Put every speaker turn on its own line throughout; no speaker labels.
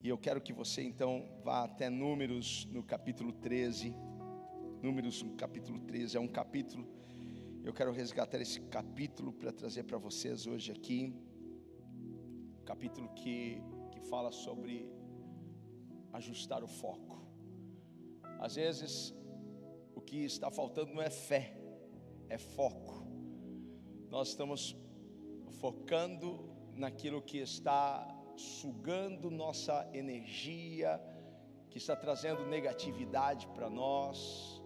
E eu quero que você então vá até Números no capítulo 13. Números no capítulo 13 é um capítulo, eu quero resgatar esse capítulo para trazer para vocês hoje aqui. Capítulo que fala sobre ajustar o foco. Às vezes o que está faltando não é fé, é foco. Nós estamos focando naquilo que está sugando nossa energia, que está trazendo negatividade para nós.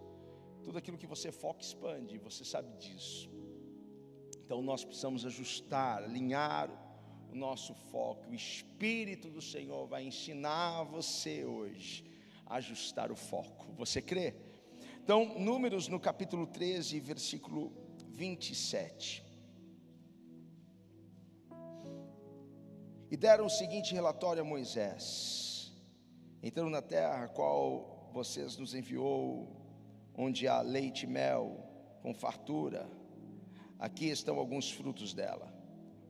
Tudo aquilo que você foca expande, você sabe disso. Então nós precisamos ajustar, alinhar o nosso foco. O Espírito do Senhor vai ensinar você hoje a ajustar o foco. Você crê? Então, Números no capítulo 13, versículo 27. E deram o seguinte relatório a Moisés: entrando na terra a qual vocês nos enviou, onde há leite e mel com fartura, aqui estão alguns frutos dela.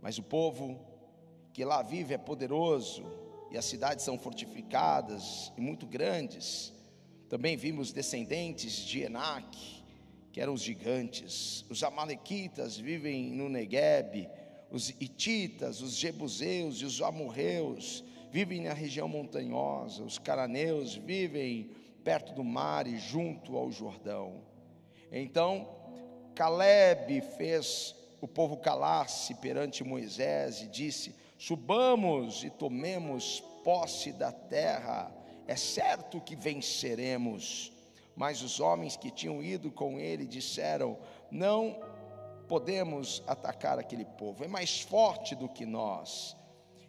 Mas o povo que lá vive é poderoso, e as cidades são fortificadas e muito grandes. Também vimos descendentes de Enaque, que eram os gigantes. Os amalequitas vivem no Neguebe. Os hititas, os jebuseus e os amorreus vivem na região montanhosa. Os cananeus vivem perto do mar e junto ao Jordão. Então Calebe fez o povo calar-se perante Moisés e disse: subamos e tomemos posse da terra, é certo que venceremos. Mas os homens que tinham ido com ele disseram: não podemos atacar aquele povo, é mais forte do que nós.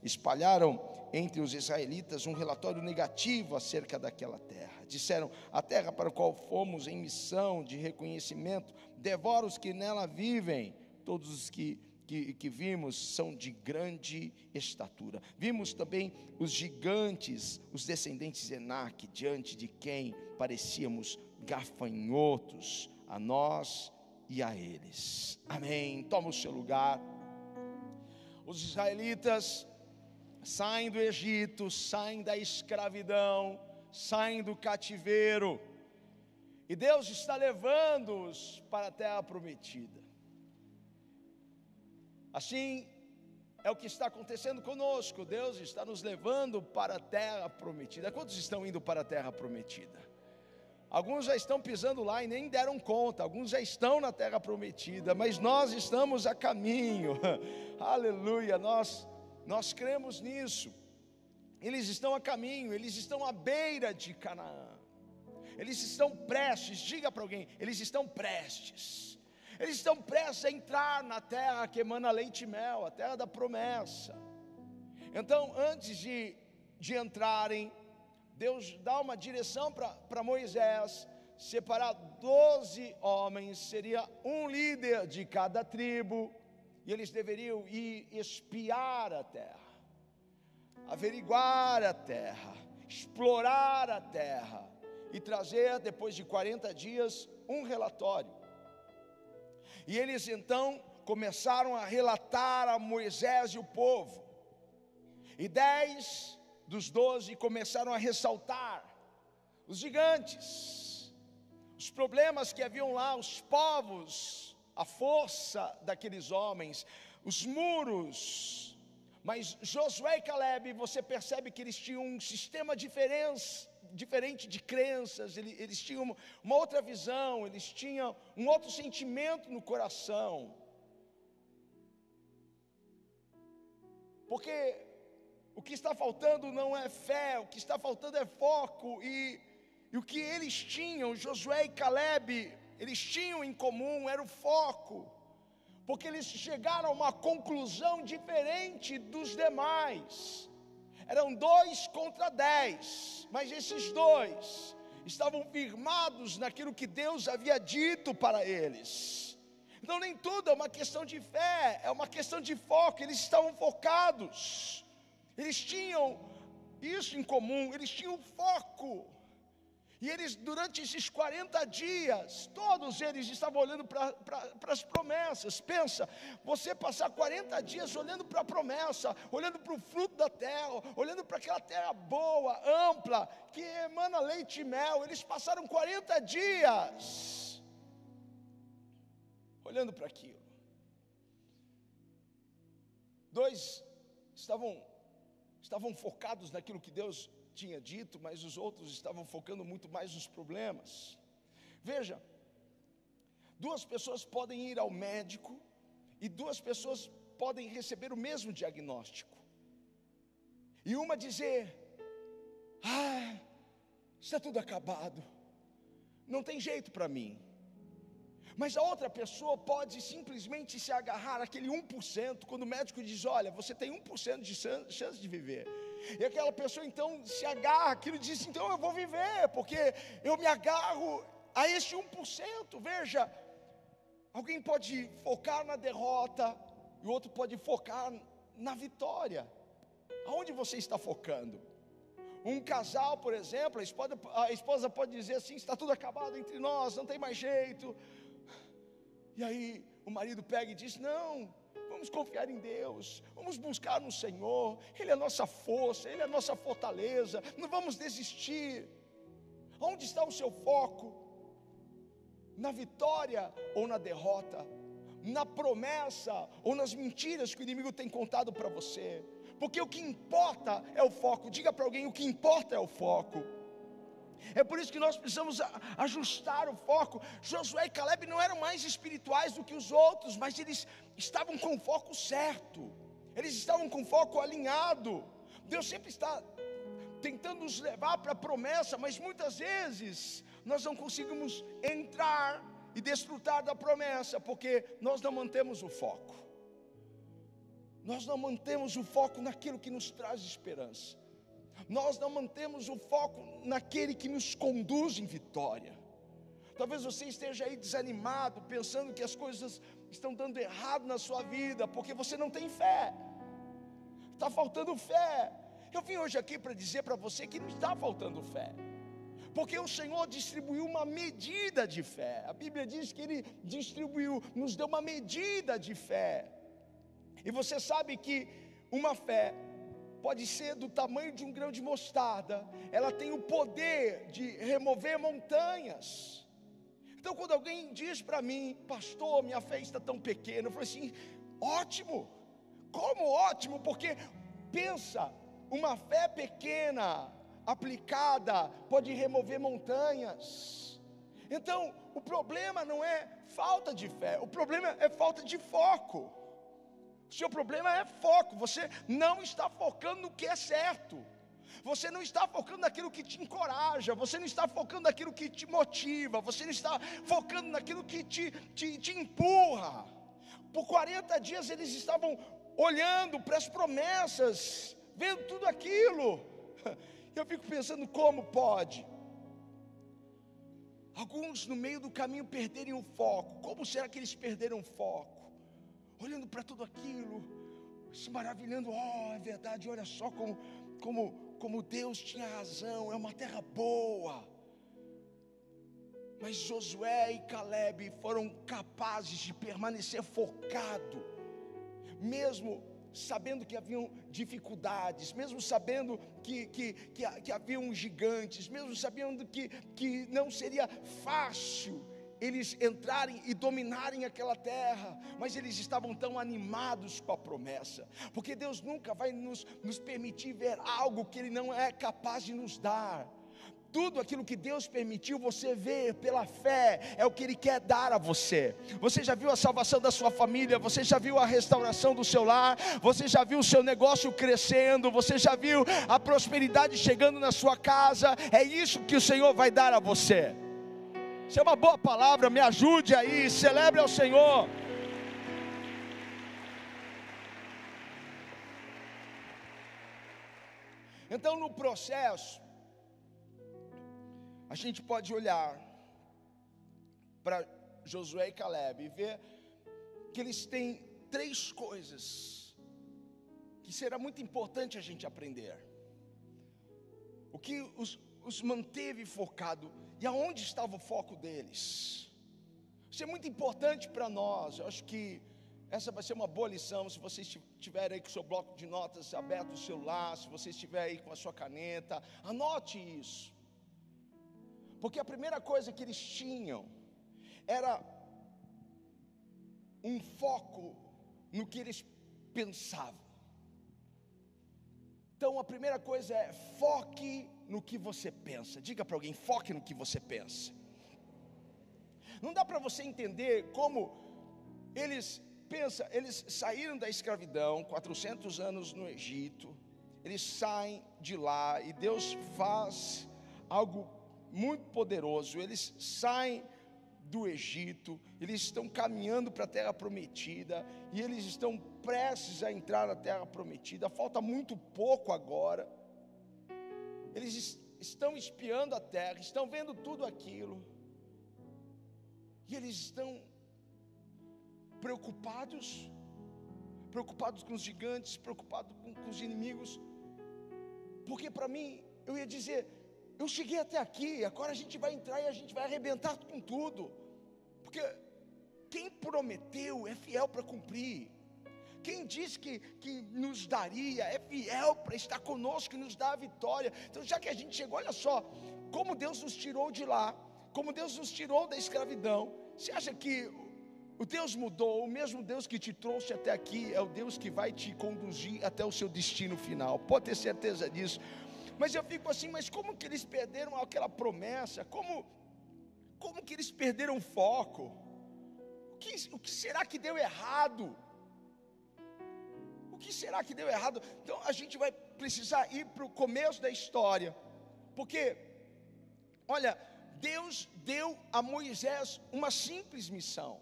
Espalharam entre os israelitas um relatório negativo acerca daquela terra. Disseram: a terra para a qual fomos em missão de reconhecimento devora os que nela vivem. Todos os que vimos são de grande estatura. Vimos também os gigantes, os descendentes de Enaque, diante de quem parecíamos gafanhotos, a nós e a eles. Amém. Toma o seu lugar. Os israelitas saem do Egito, saem da escravidão, saem do cativeiro, e Deus está levando-os para a terra prometida. Assim é o que está acontecendo conosco. Deus está nos levando para a terra prometida. Quantos estão indo para a terra prometida? Alguns já estão pisando lá e nem deram conta. Alguns já estão na terra prometida, mas nós estamos a caminho. Aleluia, nós cremos nisso. Eles estão a caminho, eles estão à beira de Canaã. Eles estão prestes, diga para alguém, eles estão prestes. Eles estão prestes a entrar na terra que emana leite e mel, a terra da promessa. Então, antes de entrarem, Deus dá uma direção para Moisés: separar 12 homens, seria um líder de cada tribo, e eles deveriam ir espiar a terra, averiguar a terra, explorar a terra, e trazer, depois de 40 dias, um relatório. E eles então começaram a relatar a Moisés e o povo, e 10 dos 12 começaram a ressaltar os gigantes, os problemas que haviam lá, os povos, a força daqueles homens, os muros. Mas Josué e Calebe, você percebe que eles tinham um sistema diferente de crenças, eles tinham uma outra visão, eles tinham um outro sentimento no coração. Porque o que está faltando não é fé, o que está faltando é foco. E o que eles tinham, Josué e Calebe, eles tinham em comum era o foco. Porque eles chegaram a uma conclusão diferente dos demais. Eram 2 contra 10, mas esses 2 estavam firmados naquilo que Deus havia dito para eles. Então nem tudo é uma questão de fé, é uma questão de foco. Eles estavam focados, eles tinham isso em comum, eles tinham foco. E eles, durante esses 40 dias, todos eles estavam olhando para as promessas. Pensa, você passar 40 dias olhando para a promessa, olhando para o fruto da terra, olhando para aquela terra boa, ampla, que emana leite e mel. Eles passaram 40 dias olhando para aquilo. Dois estavam focados naquilo que Deus tinha dito, mas os outros estavam focando muito mais nos problemas. Veja, duas pessoas podem ir ao médico e duas pessoas podem receber o mesmo diagnóstico. E uma dizer: está tudo acabado, não tem jeito para mim. Mas a outra pessoa pode simplesmente se agarrar àquele 1%, quando o médico diz: olha, você tem 1% de chance de viver. E aquela pessoa então se agarra àquilo e diz: então eu vou viver, porque eu me agarro a este 1%. Veja, alguém pode focar na derrota e o outro pode focar na vitória. Aonde você está focando? Um casal, por exemplo, a esposa pode dizer assim: está tudo acabado entre nós, não tem mais jeito. E aí o marido pega e diz: não, vamos confiar em Deus, vamos buscar no Senhor, Ele é a nossa força, Ele é a nossa fortaleza, não vamos desistir. Onde está o seu foco? Na vitória ou na derrota? Na promessa ou nas mentiras que o inimigo tem contado para você? Porque o que importa é o foco. Diga para alguém: o que importa é o foco. É por isso que nós precisamos ajustar o foco. Josué e Caleb não eram mais espirituais do que os outros, mas eles estavam com o foco certo, eles estavam com o foco alinhado. Deus sempre está tentando nos levar para a promessa, mas muitas vezes nós não conseguimos entrar e desfrutar da promessa, porque nós não mantemos o foco. Nós não mantemos o foco naquilo que nos traz esperança. Nós não mantemos o foco naquele que nos conduz em vitória. Talvez você esteja aí desanimado, pensando que as coisas estão dando errado na sua vida, porque você não tem fé. Está faltando fé. Eu vim hoje aqui para dizer para você que não está faltando fé, porque o Senhor distribuiu uma medida de fé. A Bíblia diz que Ele nos deu uma medida de fé. E você sabe que uma fé pode ser do tamanho de um grão de mostarda, ela tem o poder de remover montanhas. Então quando alguém diz para mim: pastor, minha fé está tão pequena, eu falo assim: ótimo. Como ótimo? Porque pensa, uma fé pequena aplicada pode remover montanhas. Então o problema não é falta de fé, o problema é falta de foco. O seu problema é foco. Você não está focando no que é certo. Você não está focando naquilo que te encoraja. Você não está focando naquilo que te motiva. Você não está focando naquilo que te empurra. Por 40 dias eles estavam olhando para as promessas, vendo tudo aquilo. Eu fico pensando: como pode alguns no meio do caminho perderem o foco? Como será que eles perderam o foco? Olhando para tudo aquilo, se maravilhando: é verdade, olha só como Deus tinha razão, é uma terra boa. Mas Josué e Caleb foram capazes de permanecer focado, mesmo sabendo que haviam dificuldades, mesmo sabendo que haviam gigantes, mesmo sabendo que não seria fácil eles entrarem e dominarem aquela terra, mas eles estavam tão animados com a promessa, porque Deus nunca vai nos permitir ver algo que Ele não é capaz de nos dar. Tudo aquilo que Deus permitiu você ver pela fé é o que Ele quer dar a você. Você já viu a salvação da sua família? Você já viu a restauração do seu lar? Você já viu o seu negócio crescendo? Você já viu a prosperidade chegando na sua casa? É isso que o Senhor vai dar a você. Isso é uma boa palavra, me ajude aí, celebre ao Senhor. Então no processo, a gente pode olhar para Josué e Caleb e ver que eles têm 3 coisas que será muito importante a gente aprender. O que os manteve focado. E aonde estava o foco deles? Isso é muito importante para nós. Eu acho que essa vai ser uma boa lição. Se vocês estiverem aí com o seu bloco de notas aberto no celular, se você estiver aí com a sua caneta, anote isso. Porque a primeira coisa que eles tinham era um foco no que eles pensavam. Então a primeira coisa é: foque no que você pensa. Diga para alguém: foque no que você pensa. Não dá para você entender como eles pensam. Eles saíram da escravidão, 400 anos no Egito. Eles saem de lá e Deus faz algo muito poderoso. Eles saem do Egito, eles estão caminhando para a terra prometida, e eles estão prestes a entrar na terra prometida. Falta muito pouco agora. Eles estão espiando a terra, estão vendo tudo aquilo, e eles estão preocupados com os gigantes, preocupados com os inimigos. Porque para mim, eu ia dizer: eu cheguei até aqui, agora a gente vai entrar e a gente vai arrebentar com tudo. Porque quem prometeu é fiel para cumprir. Quem disse que nos daria é fiel para estar conosco e nos dar a vitória. Então, já que a gente chegou, olha só como Deus nos tirou de lá, como Deus nos tirou da escravidão. Você acha que o Deus mudou? O mesmo Deus que te trouxe até aqui é o Deus que vai te conduzir até o seu destino final. Pode ter certeza disso. Mas eu fico assim: mas como que eles perderam aquela promessa? Como que eles perderam o foco? O que será que deu errado? O que será que deu errado? Então a gente vai precisar ir para o começo da história, porque, olha, Deus deu a Moisés uma simples missão.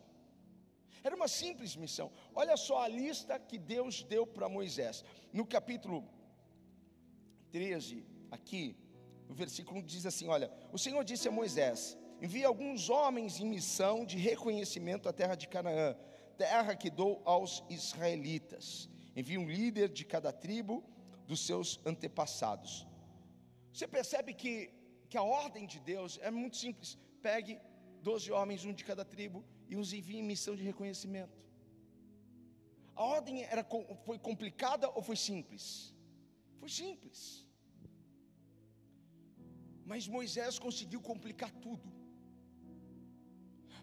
Era uma simples missão. Olha só a lista que Deus deu para Moisés. No capítulo 13, aqui, no versículo 1, diz assim: olha, o Senhor disse a Moisés: envie alguns homens em missão de reconhecimento à terra de Canaã, terra que dou aos israelitas. Envie um líder de cada tribo dos seus antepassados. Você percebe que a ordem de Deus é muito simples: pegue 12 homens, um de cada tribo, e os envie em missão de reconhecimento. A ordem foi complicada ou foi simples? Foi simples. Mas Moisés conseguiu complicar tudo.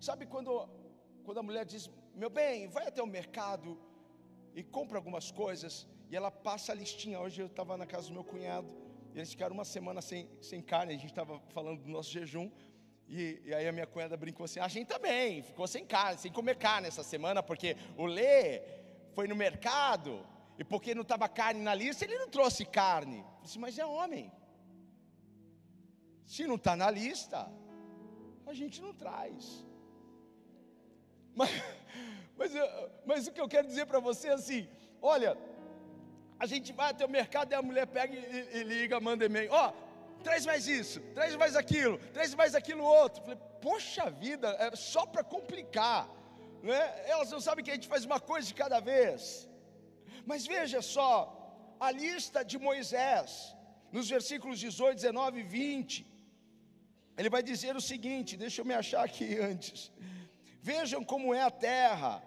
Sabe quando a mulher diz: meu bem, vai até o mercado e compra algumas coisas, e ela passa a listinha. Hoje eu estava na casa do meu cunhado, e eles ficaram uma semana sem carne. A gente estava falando do nosso jejum, e aí a minha cunhada brincou assim: a gente também ficou sem carne, sem comer carne essa semana, porque o Lê foi no mercado, e porque não estava carne na lista, ele não trouxe carne. Eu disse: mas é homem, se não está na lista, a gente não traz. Mas o que eu quero dizer para você é assim: olha, a gente vai até o mercado e a mulher pega e liga, manda e-mail: ó, traz mais isso, traz mais aquilo outro. Eu falei: poxa vida, é só para complicar, né? Elas não sabem que a gente faz uma coisa de cada vez. Mas veja só a lista de Moisés, nos versículos 18, 19 e 20. Ele vai dizer o seguinte: deixa eu me achar aqui antes. Vejam como é a terra,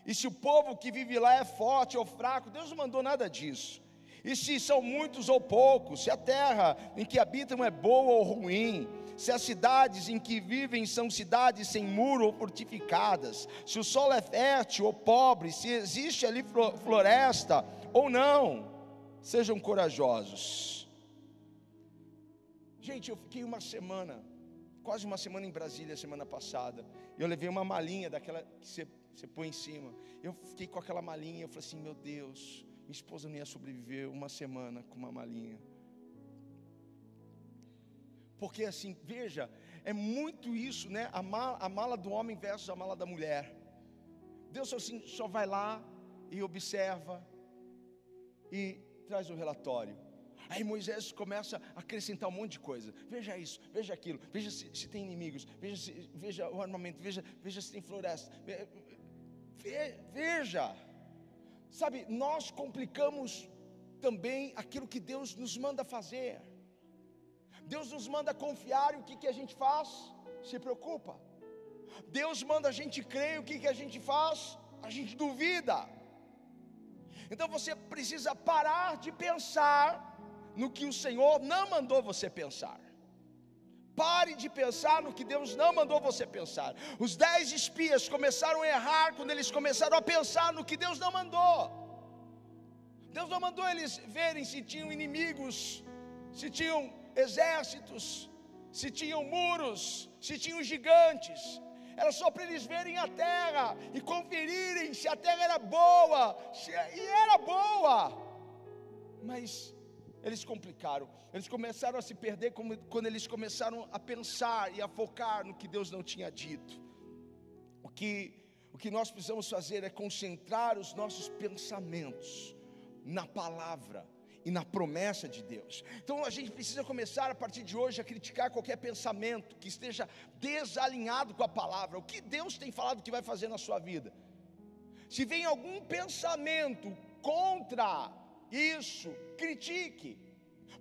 e se o povo que vive lá é forte ou fraco. Deus não mandou nada disso. E se são muitos ou poucos, se a terra em que habitam é boa ou ruim, se as cidades em que vivem são cidades sem muro ou fortificadas, se o solo é fértil ou pobre, se existe ali floresta ou não. Sejam corajosos. Gente, eu fiquei quase uma semana em Brasília semana passada. Eu levei uma malinha daquela que você põe em cima. Eu fiquei com aquela malinha. Eu falei assim: meu Deus, minha esposa não ia sobreviver uma semana com uma malinha. Porque assim, veja, é muito isso, né? A mala do homem versus a mala da mulher. Deus assim, só vai lá e observa e traz o relatório. Aí Moisés começa a acrescentar um monte de coisa. Veja isso, veja aquilo, veja se tem inimigos, veja o armamento, veja se tem floresta. Veja, sabe, nós complicamos também aquilo que Deus nos manda fazer. Deus nos manda confiar, e o que a gente faz? Se preocupa. Deus manda a gente crer, e o que a gente faz? A gente duvida. Então você precisa parar de pensar no que o Senhor não mandou você pensar. Pare de pensar no que Deus não mandou você pensar. Os 10 espias começaram a errar quando eles começaram a pensar no que Deus não mandou. Deus não mandou eles verem se tinham inimigos, se tinham exércitos, se tinham muros, se tinham gigantes. Era só para eles verem a terra e conferirem se a terra era boa, e era boa. Mas eles complicaram, eles começaram a se perder quando eles começaram a pensar e a focar no que Deus não tinha dito. O que nós precisamos fazer é concentrar os nossos pensamentos na palavra e na promessa de Deus. Então a gente precisa começar a partir de hoje a criticar qualquer pensamento que esteja desalinhado com a palavra. O que Deus tem falado que vai fazer na sua vida? Se vem algum pensamento contra isso, critique.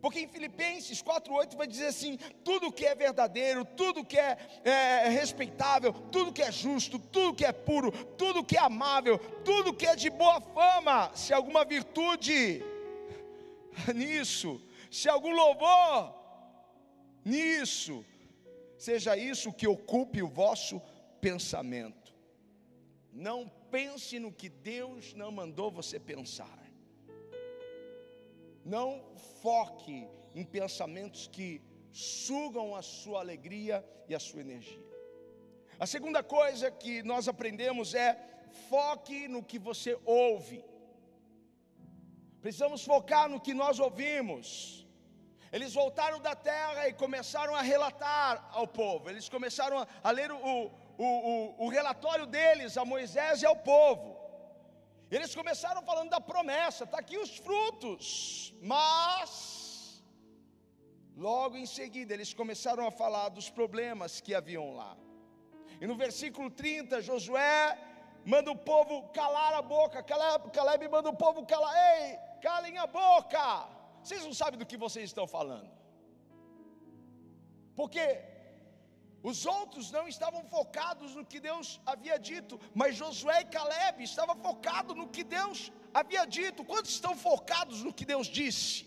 Porque em Filipenses 4:8 vai dizer assim: tudo que é verdadeiro, tudo que é respeitável, tudo que é justo, tudo que é puro, tudo que é amável, tudo que é de boa fama, se alguma virtude nisso, se algum louvor nisso, seja isso que ocupe o vosso pensamento. Não pense no que Deus não mandou você pensar. Não foque em pensamentos que sugam a sua alegria e a sua energia. A segunda coisa que nós aprendemos é: foque no que você ouve. Precisamos focar no que nós ouvimos. Eles voltaram da terra e começaram a relatar ao povo. Eles começaram a ler o relatório deles a Moisés e ao povo. Eles começaram falando da promessa, está aqui os frutos. Mas logo em seguida eles começaram a falar dos problemas que haviam lá. E no versículo 30, Josué manda o povo calar a boca. Caleb manda o povo calar. Ei, calem a boca. Vocês não sabem do que vocês estão falando. Porque os outros não estavam focados no que Deus havia dito, mas Josué e Caleb estavam focados no que Deus havia dito. Quantos estão focados no que Deus disse?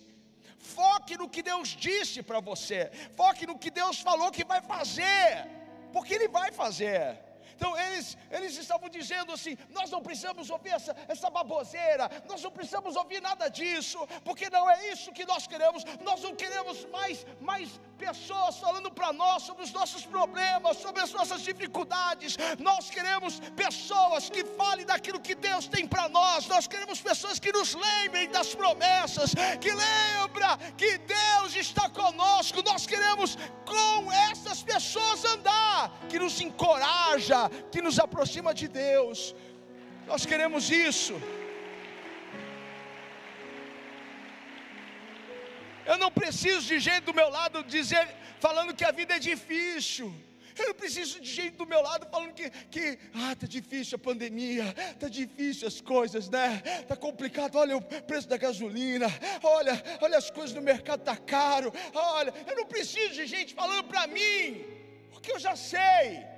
Foque no que Deus disse para você. Foque no que Deus falou que vai fazer, porque Ele vai fazer. Então eles estavam dizendo assim: nós não precisamos ouvir essa baboseira, nós não precisamos ouvir nada disso, porque não é isso que nós queremos. Nós não queremos mais pessoas falando para nós sobre os nossos problemas, sobre as nossas dificuldades. Nós queremos pessoas que falem daquilo que Deus tem para nós. Nós queremos pessoas que nos lembrem das promessas, que lembra que Deus está conosco. Nós queremos com essas pessoas andar, que nos encoraja, que nos aproxima de Deus. Nós queremos isso. Eu não preciso de gente do meu lado falando que a vida é difícil. Eu não preciso de gente do meu lado falando que tá difícil a pandemia, tá difícil as coisas, né? Tá complicado, olha o preço da gasolina, olha as coisas no mercado, tá caro. Olha, eu não preciso de gente falando para mim, porque eu já sei.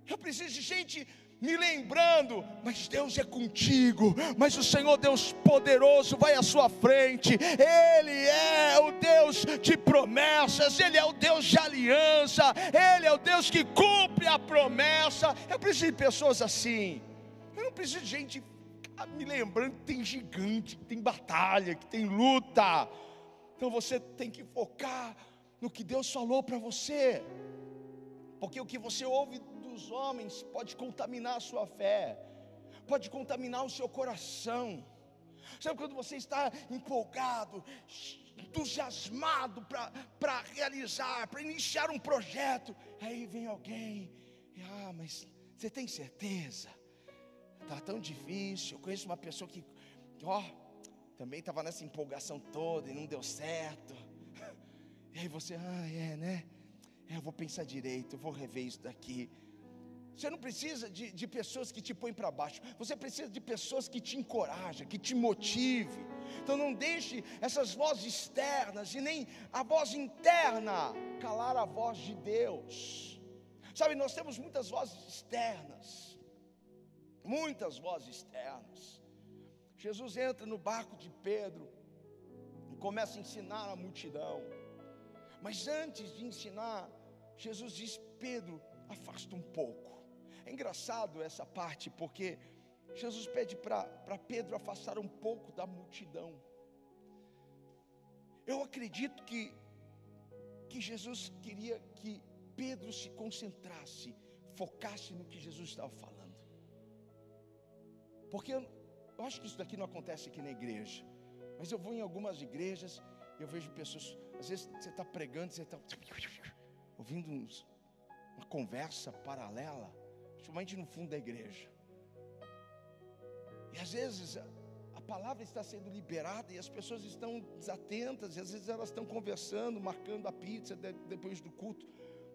Eu preciso de gente me lembrando: mas Deus é contigo, mas o Senhor Deus poderoso vai à sua frente. Ele é o Deus de promessas, Ele é o Deus de aliança, Ele é o Deus que cumpre a promessa. Eu preciso de pessoas assim. Eu não preciso de gente me lembrando que tem gigante, que tem batalha, que tem luta. Então você tem que focar no que Deus falou para você, porque o que você ouve dos homens pode contaminar a sua fé, pode contaminar o seu coração. Sabe quando você está empolgado, entusiasmado para realizar, para iniciar um projeto, aí vem alguém e, mas você tem certeza? Está tão difícil. Eu conheço uma pessoa que também estava nessa empolgação toda e não deu certo. E aí você, né? Eu vou pensar direito, eu vou rever isso daqui. Você não precisa de pessoas que te põem para baixo. Você precisa de pessoas que te encorajam, que te motivem. Então não deixe essas vozes externas e nem a voz interna calar a voz de Deus. Sabe, nós temos muitas vozes externas, muitas vozes externas. Jesus entra no barco de Pedro e começa a ensinar a multidão. Mas antes de ensinar, Jesus diz: Pedro, afasta um pouco. É engraçado essa parte, porque Jesus pede para Pedro afastar um pouco da multidão. Eu acredito que Jesus queria que Pedro se concentrasse, focasse no que Jesus estava falando. Porque eu acho que isso daqui não acontece aqui na igreja, mas eu vou em algumas igrejas e eu vejo pessoas, às vezes você está pregando, você está ouvindo uma conversa paralela, principalmente no fundo da igreja. E às vezes a palavra está sendo liberada e as pessoas estão desatentas, e às vezes elas estão conversando, marcando a pizza depois do culto,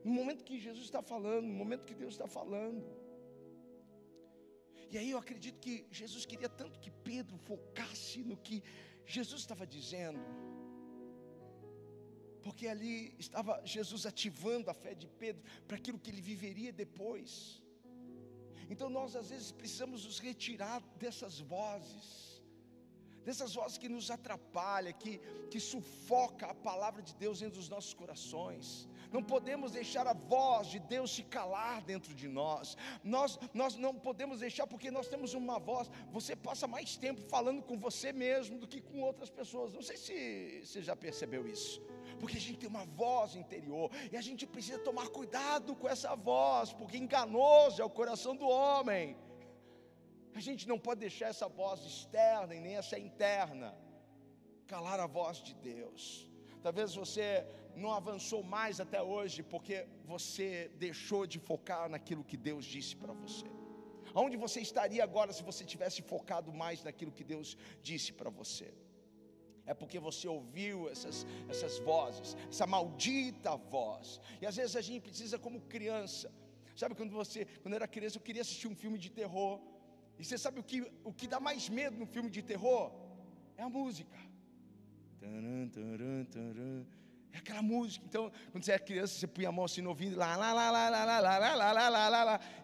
no momento que Jesus está falando, no momento que Deus está falando. E aí eu acredito que Jesus queria tanto que Pedro focasse no que Jesus estava dizendo, porque ali estava Jesus ativando a fé de Pedro para aquilo que ele viveria depois. Então nós às vezes precisamos nos retirar dessas vozes que nos atrapalham, que sufoca a palavra de Deus dentro dos nossos corações. Não podemos deixar a voz de Deus se calar dentro de nós. Nós não podemos deixar, porque nós temos uma voz. Você passa mais tempo falando com você mesmo do que com outras pessoas. Não sei se você já percebeu isso, porque a gente tem uma voz interior, e a gente precisa tomar cuidado com essa voz, porque enganoso é o coração do homem. A gente não pode deixar essa voz externa e nem essa interna calar a voz de Deus. Talvez você não avançou mais até hoje porque você deixou de focar naquilo que Deus disse para você. Aonde você estaria agora se você tivesse focado mais naquilo que Deus disse para você? É porque você ouviu essas vozes, essa maldita voz. E às vezes a gente precisa, como criança. Sabe, quando eu era criança, eu queria assistir um filme de terror. E você sabe o que dá mais medo no filme de terror? É a música. É aquela música. Então, quando você era criança, você punha a mão assim no ouvido, lá,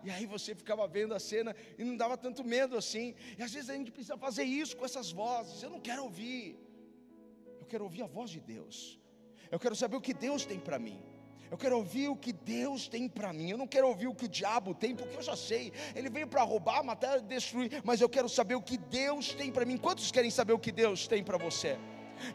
e aí você ficava vendo a cena e não dava tanto medo assim. E às vezes a gente precisa fazer isso com essas vozes. Eu não quero ouvir. Eu quero ouvir a voz de Deus. Eu quero saber o que Deus tem para mim. Eu quero ouvir o que Deus tem para mim. Eu não quero ouvir o que o diabo tem, porque eu já sei. Ele veio para roubar, matar, destruir. Mas eu quero saber o que Deus tem para mim. Quantos querem saber o que Deus tem para você?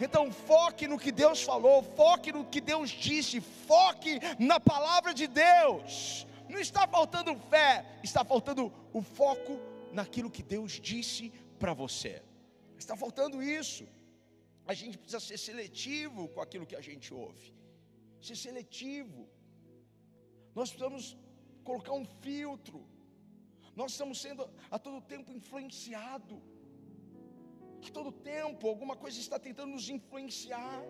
Então foque no que Deus falou, foque no que Deus disse, foque na palavra de Deus. Não está faltando fé, está faltando o foco naquilo que Deus disse para você. Está faltando isso. A gente precisa ser seletivo com aquilo que a gente ouve. Ser seletivo. Nós precisamos colocar um filtro. Nós estamos sendo a todo tempo influenciados. A todo tempo alguma coisa está tentando nos influenciar.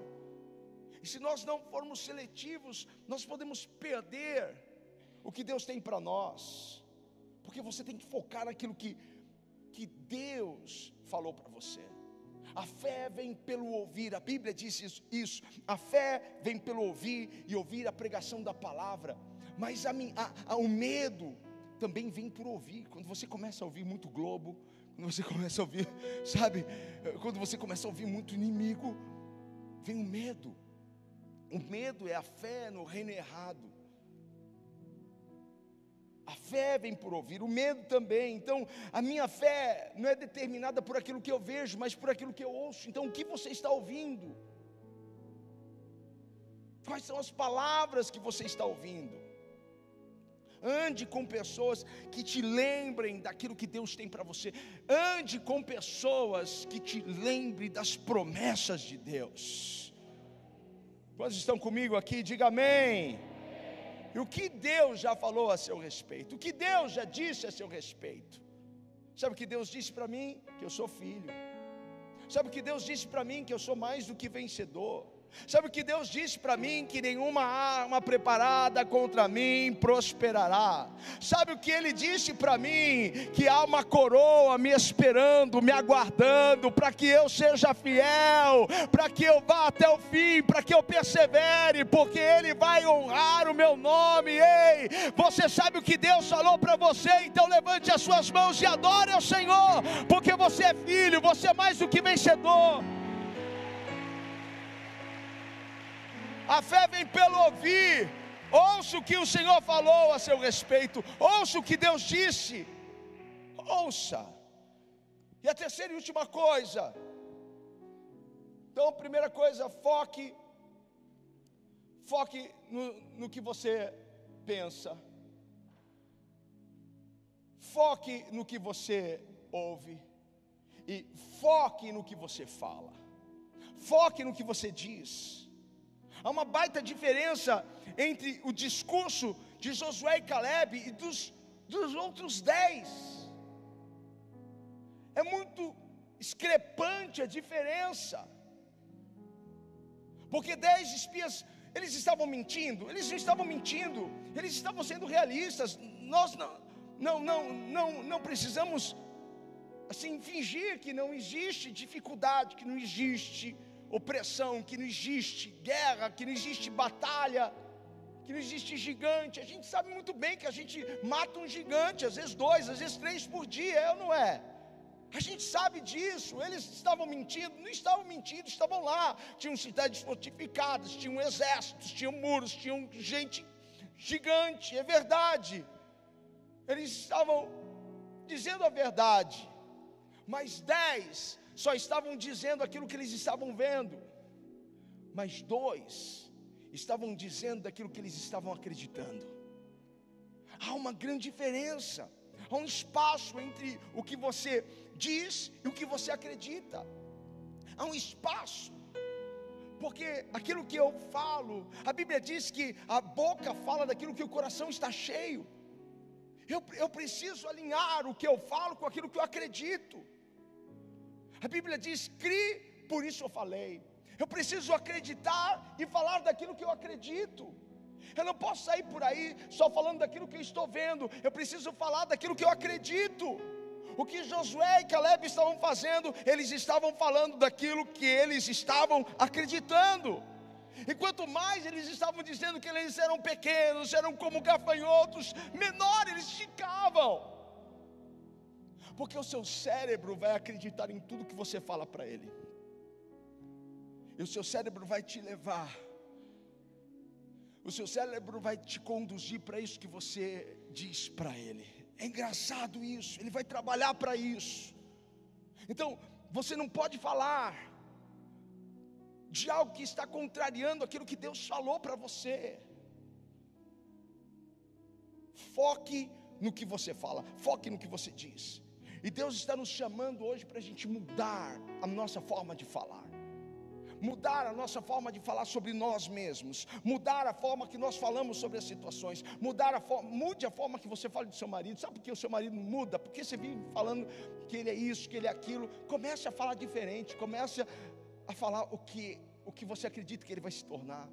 E se nós não formos seletivos, nós podemos perder o que Deus tem para nós. Porque você tem que focar naquilo que Deus falou para você. A fé vem pelo ouvir, a Bíblia diz isso. A fé vem pelo ouvir e ouvir a pregação da palavra. Mas o medo também vem por ouvir. Quando você começa a ouvir muito Globo, quando você começa a ouvir, sabe, quando você começa a ouvir muito inimigo, vem o medo. O medo é a fé no reino errado. A fé vem por ouvir, o medo também. Então a minha fé não é determinada por aquilo que eu vejo, mas por aquilo que eu ouço. Então o que você está ouvindo? Quais são as palavras que você está ouvindo? Ande com pessoas que te lembrem daquilo que Deus tem para você. Ande com pessoas que te lembrem das promessas de Deus. Quantos estão comigo aqui? Diga amém. E o que Deus já falou a seu respeito? O que Deus já disse a seu respeito? Sabe o que Deus disse para mim? Que eu sou filho. Sabe o que Deus disse para mim? Que eu sou mais do que vencedor. Sabe o que Deus disse para mim? Que nenhuma arma preparada contra mim prosperará. Sabe o que Ele disse para mim? Que há uma coroa me esperando, me aguardando, para que eu seja fiel, para que eu vá até o fim, para que eu persevere, porque Ele vai honrar o meu nome. Ei, você sabe o que Deus falou para você? Então levante as suas mãos e adore ao Senhor, porque você é filho, você é mais do que vencedor. A fé vem pelo ouvir. Ouça o que o Senhor falou a seu respeito. Ouça o que Deus disse. Ouça. E a terceira e última coisa. Então, primeira coisa, foque no que você pensa. Foque no que você ouve. E foque no que você fala. Foque no que você diz. Há uma baita diferença entre o discurso de Josué e Caleb e dos outros 10. É muito discrepante a diferença. Porque 10 espias, eles estavam mentindo? Eles não estavam mentindo, eles estavam sendo realistas. Nós não precisamos assim fingir que não existe dificuldade, que não existe opressão, que não existe guerra, que não existe batalha, que não existe gigante. A gente sabe muito bem que a gente mata um gigante, às vezes 2, às vezes 3 por dia, é ou não é? A gente sabe disso. Eles estavam mentindo? Não estavam mentindo, estavam lá. Tinham cidades fortificadas, tinham exércitos, tinham muros, tinham gente gigante, é verdade. Eles estavam dizendo a verdade, mas 10 só estavam dizendo aquilo que eles estavam vendo, mas 2 estavam dizendo daquilo que eles estavam acreditando. Há uma grande diferença, há um espaço entre o que você diz e o que você acredita. Há um espaço, porque aquilo que eu falo, a Bíblia diz que a boca fala daquilo que o coração está cheio. Eu preciso alinhar o que eu falo com aquilo que eu acredito. A Bíblia diz: crie, por isso eu falei. Eu preciso acreditar e falar daquilo que eu acredito. Eu não posso sair por aí só falando daquilo que eu estou vendo. Eu preciso falar daquilo que eu acredito. O que Josué e Caleb estavam fazendo, eles estavam falando daquilo que eles estavam acreditando. E quanto mais eles estavam dizendo que eles eram pequenos, eram como gafanhotos, menor eles ficavam. Porque o seu cérebro vai acreditar em tudo que você fala para ele. E o seu cérebro vai te levar. O seu cérebro vai te conduzir para isso que você diz para ele. É engraçado isso, ele vai trabalhar para isso. Então, você não pode falar de algo que está contrariando aquilo que Deus falou para você. Foque no que você fala, foque no que você diz. E Deus está nos chamando hoje para a gente mudar a nossa forma de falar. Mudar a nossa forma de falar sobre nós mesmos. Mudar a forma que nós falamos sobre as situações. Mude a forma que você fala do seu marido. Sabe por que o seu marido muda? Porque você vive falando que ele é isso, que ele é aquilo. Comece a falar diferente. Comece a falar o que você acredita que ele vai se tornar.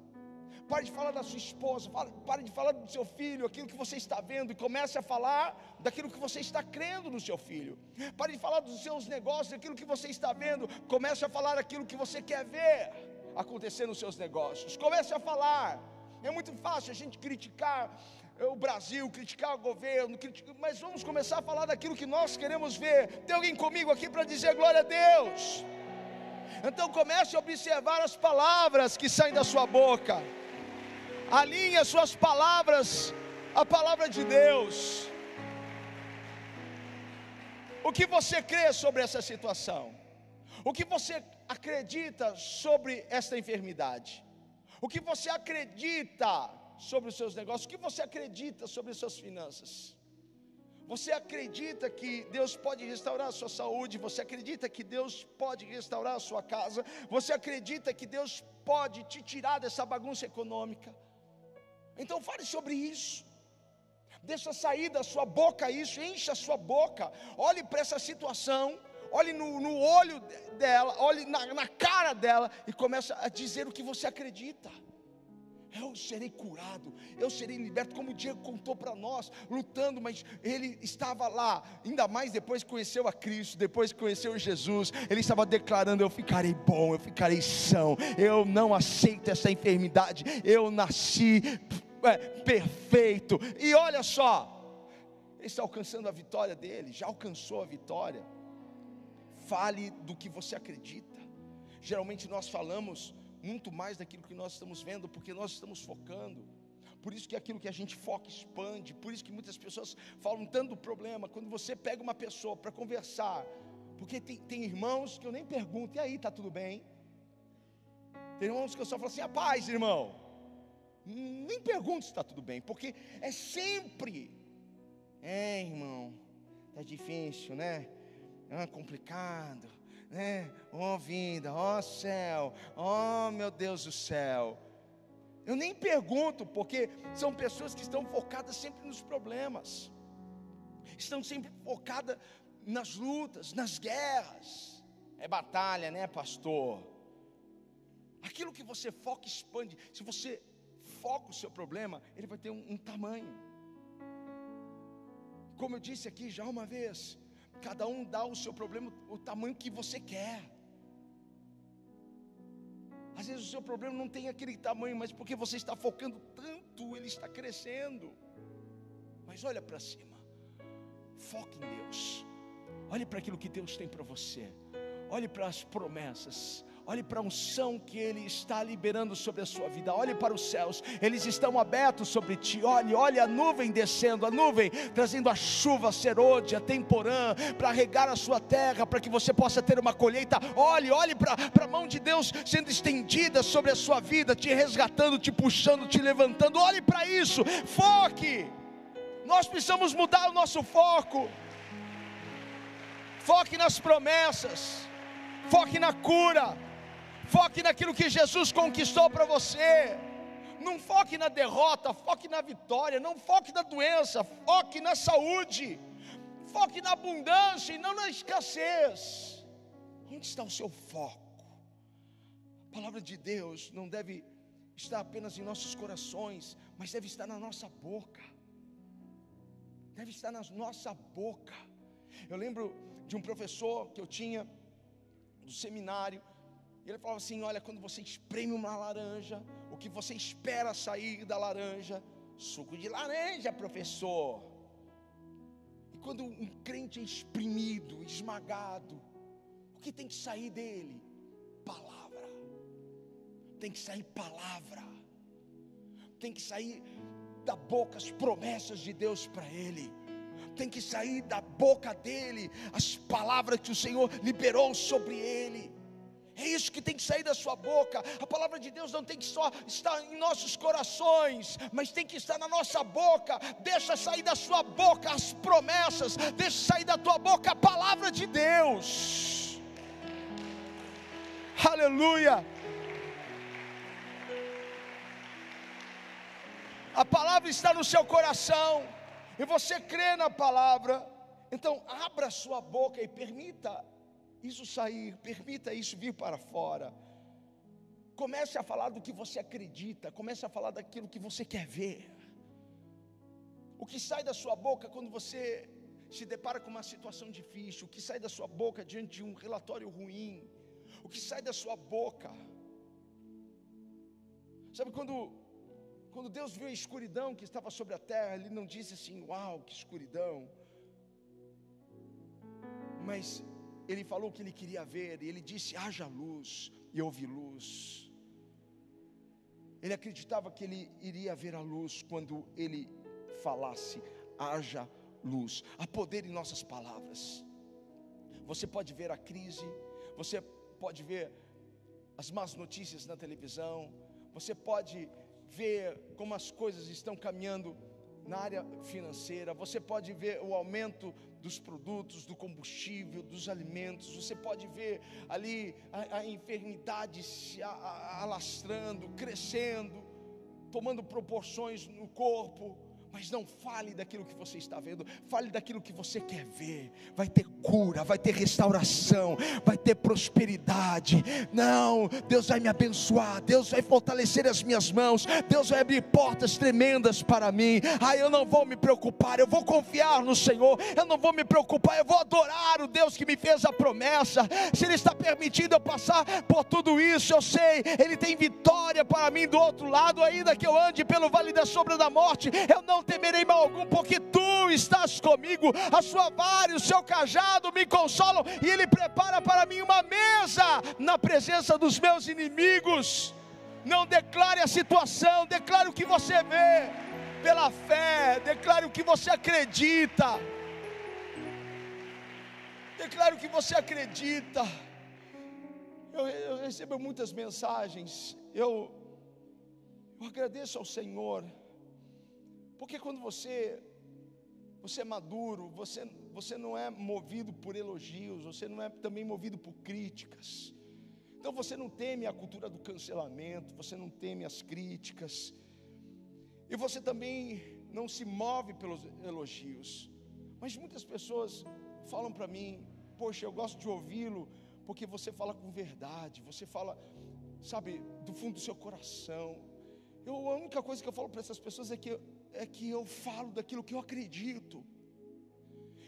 Pare de falar da sua esposa, pare de falar do seu filho, aquilo que você está vendo, e comece a falar daquilo que você está crendo no seu filho. Pare de falar dos seus negócios, daquilo que você está vendo, comece a falar daquilo que você quer ver acontecer nos seus negócios. Comece a falar. É muito fácil a gente criticar o Brasil, criticar o governo, mas vamos começar a falar daquilo que nós queremos ver. Tem alguém comigo aqui para dizer glória a Deus? Então comece a observar as palavras que saem da sua boca. Alinhe as suas palavras à palavra de Deus. O que você crê sobre essa situação? O que você acredita sobre esta enfermidade? O que você acredita sobre os seus negócios? O que você acredita sobre as suas finanças? Você acredita que Deus pode restaurar a sua saúde? Você acredita que Deus pode restaurar a sua casa? Você acredita que Deus pode te tirar dessa bagunça econômica? Então fale sobre isso. Deixa sair da sua boca isso, encha a sua boca. Olhe para essa situação, olhe no olho dela, olhe na cara dela e comece a dizer o que você acredita. Eu serei curado, eu serei liberto, como o Diego contou para nós, lutando, mas ele estava lá, ainda mais depois que conheceu a Cristo, depois que conheceu Jesus, ele estava declarando: eu ficarei bom, eu ficarei são, eu não aceito essa enfermidade, eu nasci perfeito. E olha só, ele está alcançando a vitória dele, já alcançou a vitória. Fale do que você acredita. Geralmente nós falamos muito mais daquilo que nós estamos vendo, porque nós estamos focando. Por isso que aquilo que a gente foca expande. Por isso que muitas pessoas falam tanto do problema. Quando você pega uma pessoa para conversar, porque tem irmãos que eu nem pergunto: e aí, está tudo bem? Tem irmãos que eu só falo assim: a paz, irmão. Nem pergunto se está tudo bem, porque é sempre: irmão, está difícil, né? Complicado, né? Vida, céu, meu Deus do céu. Eu nem pergunto, porque são pessoas que estão focadas sempre nos problemas, estão sempre focadas nas lutas, nas guerras. É batalha, né, pastor? Aquilo que você foca expande. Se você foca o seu problema, ele vai ter um tamanho. Como eu disse aqui já uma vez, cada um dá o seu problema o tamanho que você quer. Às vezes o seu problema não tem aquele tamanho, mas porque você está focando tanto, ele está crescendo. Mas olha para cima, foque em Deus, olhe para aquilo que Deus tem para você, olhe para as promessas, olhe para a unção que Ele está liberando sobre a sua vida. Olhe para os céus, eles estão abertos sobre ti. Olhe a nuvem descendo, a nuvem trazendo a chuva serôdia, temporã, para regar a sua terra, para que você possa ter uma colheita. Olhe para a mão de Deus sendo estendida sobre a sua vida, te resgatando, te puxando, te levantando. Olhe para isso, foque. Nós precisamos mudar o nosso foco. Foque nas promessas, foque na cura, foque naquilo que Jesus conquistou para você. Não foque na derrota, foque na vitória. Não foque na doença, foque na saúde. Foque na abundância e não na escassez. Onde está o seu foco? A palavra de Deus não deve estar apenas em nossos corações, mas deve estar na nossa boca. Deve estar na nossa boca. Eu lembro de um professor que eu tinha do seminário. Ele falava assim: olha, quando você espreme uma laranja, o que você espera sair da laranja? Suco de laranja, professor. E quando um crente é espremido, esmagado, o que tem que sair dele? Palavra. Tem que sair palavra. Tem que sair da boca as promessas de Deus para ele. Tem que sair da boca dele as palavras que o Senhor liberou sobre ele. É isso que tem que sair da sua boca. A palavra de Deus não tem que só estar em nossos corações, mas tem que estar na nossa boca. Deixa sair da sua boca as promessas, deixa sair da tua boca a palavra de Deus. Aleluia. A palavra está no seu coração e você crê na palavra. Então abra a sua boca e permita isso sair, permita isso vir para fora. Comece a falar do que você acredita, comece a falar daquilo que você quer ver. O que sai da sua boca quando você se depara com uma situação difícil, o que sai da sua boca diante de um relatório ruim, o que sai da sua boca. Sabe, quando Deus viu a escuridão que estava sobre a terra, Ele não disse assim: uau, que escuridão. Mas Ele falou o que Ele queria ver, e Ele disse: haja luz, e houve luz. Ele acreditava que Ele iria ver a luz quando Ele falasse: haja luz. Há poder em nossas palavras. Você pode ver a crise, você pode ver as más notícias na televisão, você pode ver como as coisas estão caminhando na área financeira, você pode ver o aumento dos produtos, do combustível, dos alimentos, você pode ver ali a enfermidade se alastrando, crescendo, tomando proporções no corpo. Mas não fale daquilo que você está vendo, fale daquilo que você quer ver. Vai ter cura, vai ter restauração, vai ter prosperidade. Não, Deus vai me abençoar, Deus vai fortalecer as minhas mãos, Deus vai abrir portas tremendas para mim. Eu não vou me preocupar, eu vou confiar no Senhor, eu não vou me preocupar, eu vou adorar o Deus que me fez a promessa. Se Ele está permitindo eu passar por tudo isso, eu sei, Ele tem vitória para mim do outro lado. Ainda que eu ande pelo vale da sombra da morte, eu não temerei mal algum, porque Tu estás comigo. A sua vara e o seu cajado me consolam, e Ele prepara para mim uma mesa na presença dos meus inimigos. Não declare a situação, declare o que você vê pela fé, declare o que você acredita, declare o que você acredita. Eu recebo muitas mensagens, eu agradeço ao Senhor, porque quando você é maduro, você não é movido por elogios, você não é também movido por críticas. Então você não teme a cultura do cancelamento, você não teme as críticas, e você também não se move pelos elogios. Mas muitas pessoas falam para mim: poxa, eu gosto de ouvi-lo, porque você fala com verdade, você fala, sabe, do fundo do seu coração. A única coisa que eu falo para essas pessoas é que eu falo daquilo que eu acredito.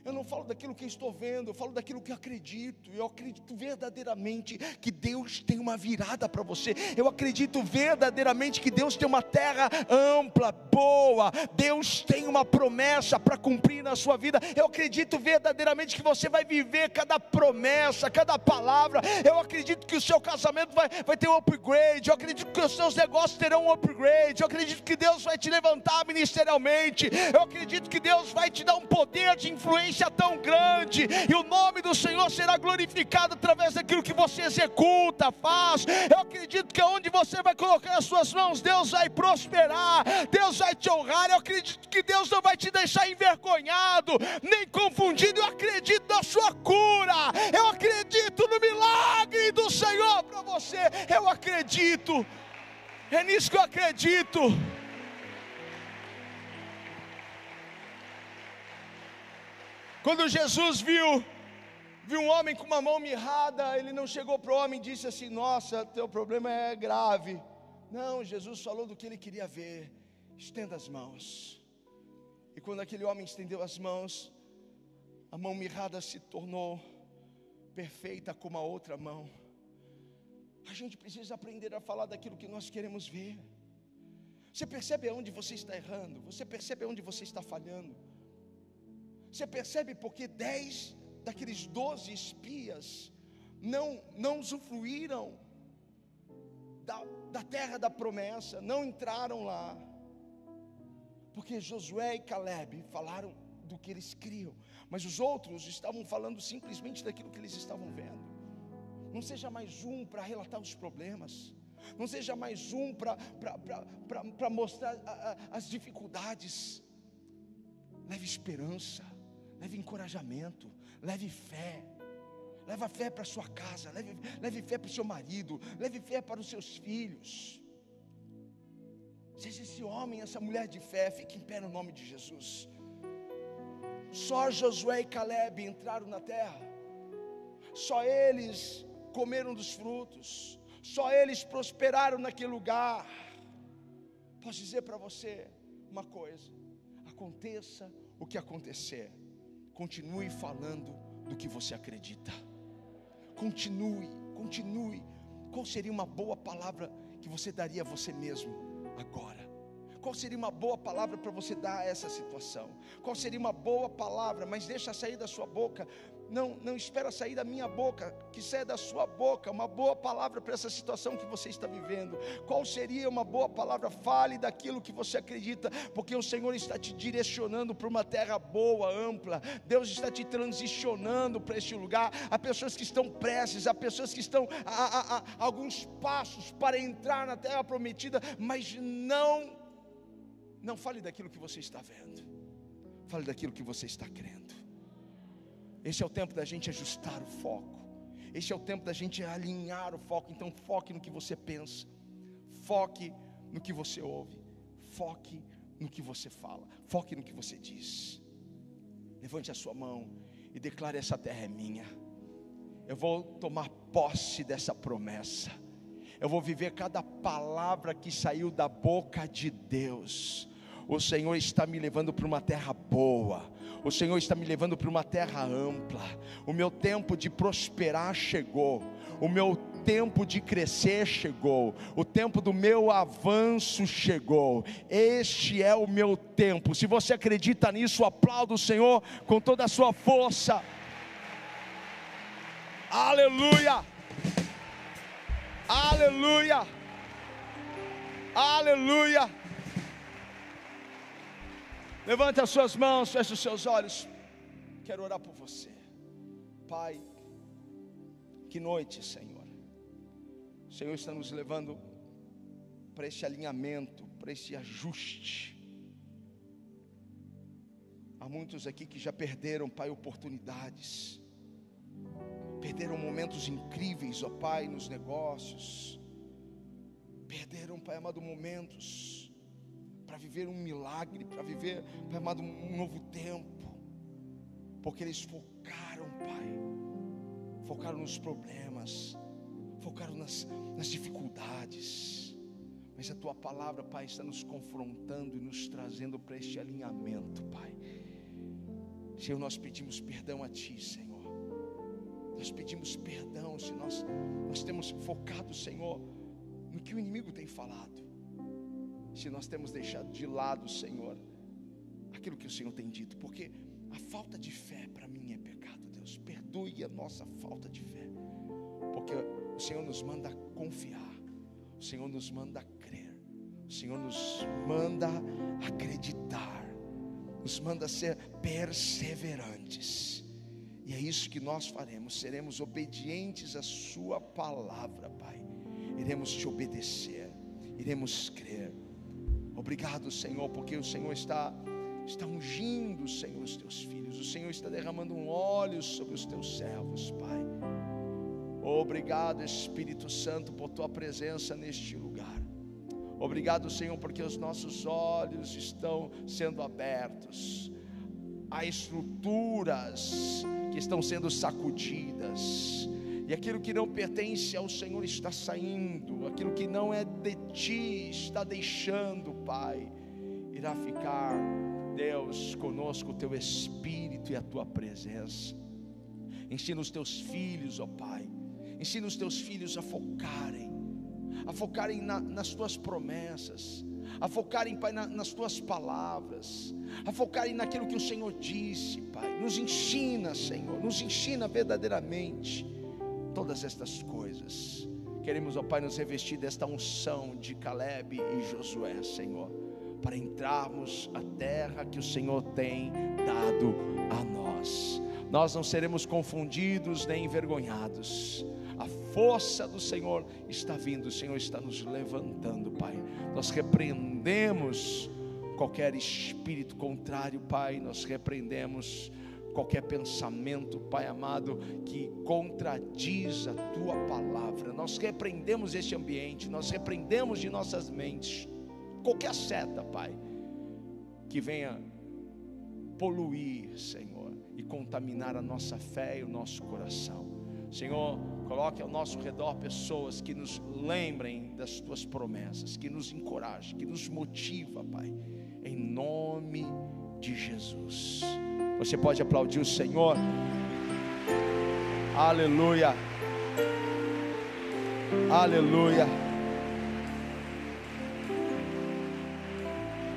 Eu não falo daquilo que eu estou vendo, eu falo daquilo que eu acredito. Eu acredito verdadeiramente que Deus tem uma virada para você. Eu acredito verdadeiramente que Deus tem uma terra ampla, boa. Deus tem uma promessa para cumprir na sua vida. Eu acredito verdadeiramente que você vai viver cada promessa, cada palavra. Eu acredito que o seu casamento vai ter um upgrade. Eu acredito que os seus negócios terão um upgrade. Eu acredito que Deus vai te levantar ministerialmente. Eu acredito que Deus vai te dar um poder de influência tão grande, e o nome do Senhor será glorificado através daquilo que você executa, faz. Eu acredito que onde você vai colocar as suas mãos, Deus vai prosperar, Deus vai te honrar. Eu acredito que Deus não vai te deixar envergonhado, nem confundido. Eu acredito na sua cura, eu acredito no milagre do Senhor para você. Eu acredito, é nisso que eu acredito. Quando Jesus viu um homem com uma mão mirrada, Ele não chegou para o homem e disse assim: nossa, teu problema é grave. Não, Jesus falou do que Ele queria ver. Estenda as mãos. E quando aquele homem estendeu as mãos, a mão mirrada se tornou perfeita como a outra mão. A gente precisa aprender a falar daquilo que nós queremos ver. Você percebe aonde você está errando? Você percebe aonde você está falhando? Você percebe porque 10 daqueles 12 espias não usufruíram da terra da promessa, não entraram lá, porque Josué e Caleb falaram do que eles criam, mas os outros estavam falando simplesmente daquilo que eles estavam vendo. Não seja mais um para relatar os problemas, não seja mais um para mostrar as dificuldades. Leve esperança, leve encorajamento, leve fé. Leva fé para a sua casa, leve fé para o seu marido, leve fé para os seus filhos. Seja esse homem, essa mulher de fé. Fique em pé no nome de Jesus. Só Josué e Caleb entraram na terra, só eles comeram dos frutos, só eles prosperaram naquele lugar. Posso dizer para você uma coisa: aconteça o que acontecer, continue falando do que você acredita. Continue. Qual seria uma boa palavra que você daria a você mesmo agora? Qual seria uma boa palavra para você dar a essa situação? Qual seria uma boa palavra? Mas deixa sair da sua boca. Não espera sair da minha boca, que saia da sua boca uma boa palavra para essa situação que você está vivendo. Qual seria uma boa palavra? Fale daquilo que você acredita, porque o Senhor está te direcionando para uma terra boa, ampla. Deus está te transicionando para este lugar. Há pessoas que estão prestes, há pessoas que estão a alguns passos para entrar na terra prometida, mas não fale daquilo que você está vendo, fale daquilo que você está crendo. Esse é o tempo da gente ajustar o foco, esse é o tempo da gente alinhar o foco. Então foque no que você pensa, foque no que você ouve, foque no que você fala, foque no que você diz. Levante a sua mão e declare: essa terra é minha. Eu vou tomar posse dessa promessa. Eu vou viver cada palavra que saiu da boca de Deus. O Senhor está me levando para uma terra boa. O Senhor está me levando para uma terra ampla. O meu tempo de prosperar chegou. O meu tempo de crescer chegou. O tempo do meu avanço chegou. Este é o meu tempo. Se você acredita nisso, aplauda o Senhor com toda a sua força. Aleluia! Aleluia! Aleluia! Levante as suas mãos, feche os seus olhos. Quero orar por você. Pai, que noite, Senhor. O Senhor está nos levando para esse alinhamento, para esse ajuste. Há muitos aqui que já perderam, Pai, oportunidades. Perderam momentos incríveis, ó Pai, nos negócios. Perderam, Pai amado, momentos para viver um milagre, para viver, Pai amado, um novo tempo. Porque eles focaram, Pai, focaram nos problemas, focaram nas dificuldades. Mas a Tua palavra, Pai, está nos confrontando e nos trazendo para este alinhamento, Pai. Senhor, nós pedimos perdão a Ti, Senhor. Nós pedimos perdão se nós temos focado, Senhor, no que o inimigo tem falado. Se nós temos deixado de lado, Senhor, aquilo que o Senhor tem dito. Porque a falta de fé para mim é pecado, Deus. Perdoe a nossa falta de fé. Porque o Senhor nos manda confiar. O Senhor nos manda crer. O Senhor nos manda acreditar. Nos manda ser perseverantes. E é isso que nós faremos. Seremos obedientes à Sua palavra, Pai. Iremos Te obedecer. Iremos crer. Obrigado, Senhor, porque o Senhor está ungindo, Senhor, os Teus filhos. O Senhor está derramando um óleo sobre os Teus servos, Pai. Obrigado, Espírito Santo, por Tua presença neste lugar. Obrigado, Senhor, porque os nossos olhos estão sendo abertos. Há estruturas que estão sendo sacudidas. E aquilo que não pertence ao Senhor está saindo. Aquilo que não é de Ti está deixando, Pai. Irá ficar, Deus, conosco o Teu Espírito e a Tua presença. Ensina os Teus filhos, ó Pai. Ensina os Teus filhos a focarem nas Tuas promessas, a focarem, Pai, nas Tuas palavras, a focarem naquilo que o Senhor disse, Pai. Nos ensina, Senhor, nos ensina verdadeiramente todas estas coisas. Queremos, ó Pai, nos revestir desta unção de Caleb e Josué, Senhor, para entrarmos a terra que o Senhor tem dado a nós. Nós não seremos confundidos nem envergonhados. A força do Senhor está vindo, o Senhor está nos levantando, Pai. Nós repreendemos qualquer espírito contrário, Pai. Nós repreendemos qualquer pensamento, Pai amado, que contradiz a Tua palavra. Nós repreendemos este ambiente, nós repreendemos de nossas mentes qualquer seta, Pai, que venha poluir, Senhor, e contaminar a nossa fé e o nosso coração. Senhor, coloque ao nosso redor pessoas que nos lembrem das Tuas promessas, que nos encorajem, que nos motiva, Pai, em nome de Jesus. Você pode aplaudir o Senhor. Aleluia. Aleluia.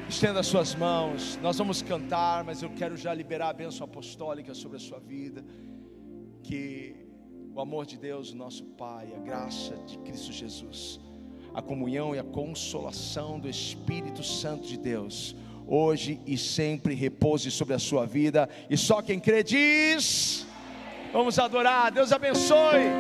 Estenda as suas mãos. Nós vamos cantar, mas eu quero já liberar a bênção apostólica sobre a sua vida. Que o amor de Deus, nosso Pai, a graça de Cristo Jesus, a comunhão e a consolação do Espírito Santo de Deus, hoje e sempre repouse sobre a sua vida. E só quem crê diz: vamos adorar. Deus abençoe.